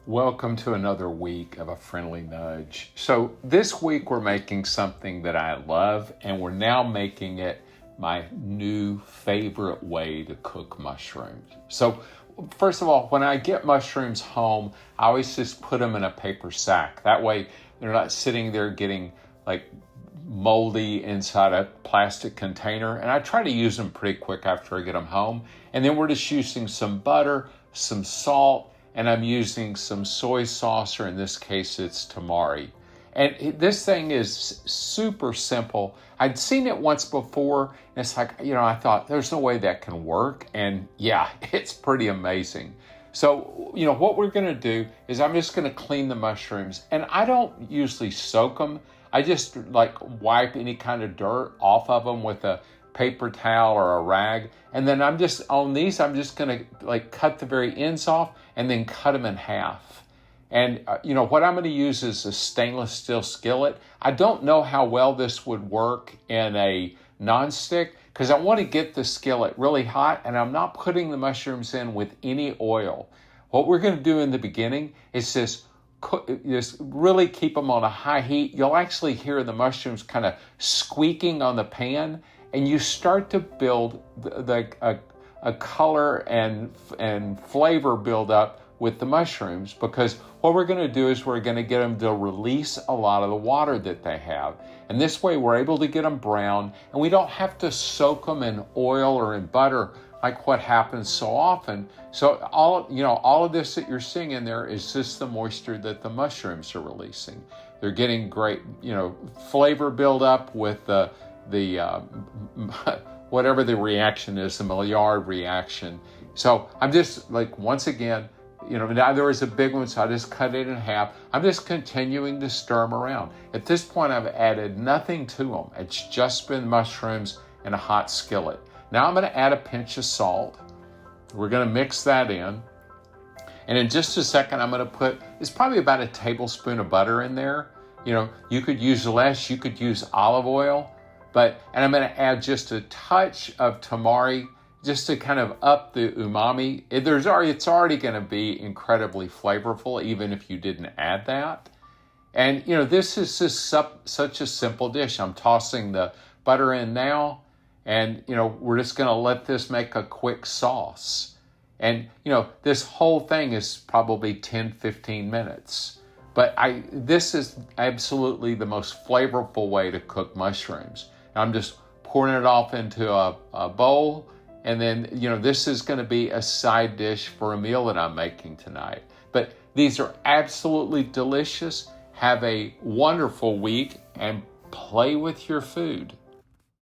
Welcome to another week of A Friendly Nudge. So this week we're making something that I love, and we're now making it my new favorite way to cook mushrooms. So first of all, when I get mushrooms home, I always just put them in a paper sack. That way they're not sitting there getting like moldy inside a plastic container. And I try to use them pretty quick after I get them home. And then we're just using some butter, some salt, and I'm using some soy sauce, or in this case, it's tamari. And this thing is super simple. I'd seen it once before, and it's like, I thought, there's no way that can work. And yeah, it's pretty amazing. So, what we're going to do is I'm just going to clean the mushrooms. And I don't usually soak them. I just wipe any kind of dirt off of them with a paper towel or a rag. And then I'm just going to cut the very ends off and then cut them in half. And, what I'm going to use is a stainless steel skillet. I don't know how well this would work in a nonstick because I want to get the skillet really hot, and I'm not putting the mushrooms in with any oil. What we're going to do in the beginning is just really keep them on a high heat. You'll actually hear the mushrooms kind of squeaking on the pan, and you start to build a color and flavor build up with the mushrooms, because what we're going to do is we're going to get them to release a lot of the water that they have. And this way we're able to get them brown, and we don't have to soak them in oil or in butter like what happens so often. So all of this that you're seeing in there is just the moisture that the mushrooms are releasing. They're getting great, flavor build up with the whatever the reaction is, the Maillard reaction. So I'm just once again, now there was a big one, so I just cut it in half. I'm just continuing to stir them around. At this point, I've added nothing to them. It's just been mushrooms in a hot skillet. Now I'm going to add a pinch of salt. We're going to mix that in. And in just a second, I'm going to put, it's probably about a tablespoon of butter in there. You could use less, you could use olive oil. And I'm going to add just a touch of tamari just to kind of up the umami. It's already going to be incredibly flavorful, even if you didn't add that. And, this is just such a simple dish. I'm tossing the butter in now, and, we're just going to let this make a quick sauce. And, this whole thing is probably 10, 15 minutes. But this is absolutely the most flavorful way to cook mushrooms. I'm just pouring it off into a bowl, and then, this is going to be a side dish for a meal that I'm making tonight. But these are absolutely delicious. Have a wonderful week and play with your food.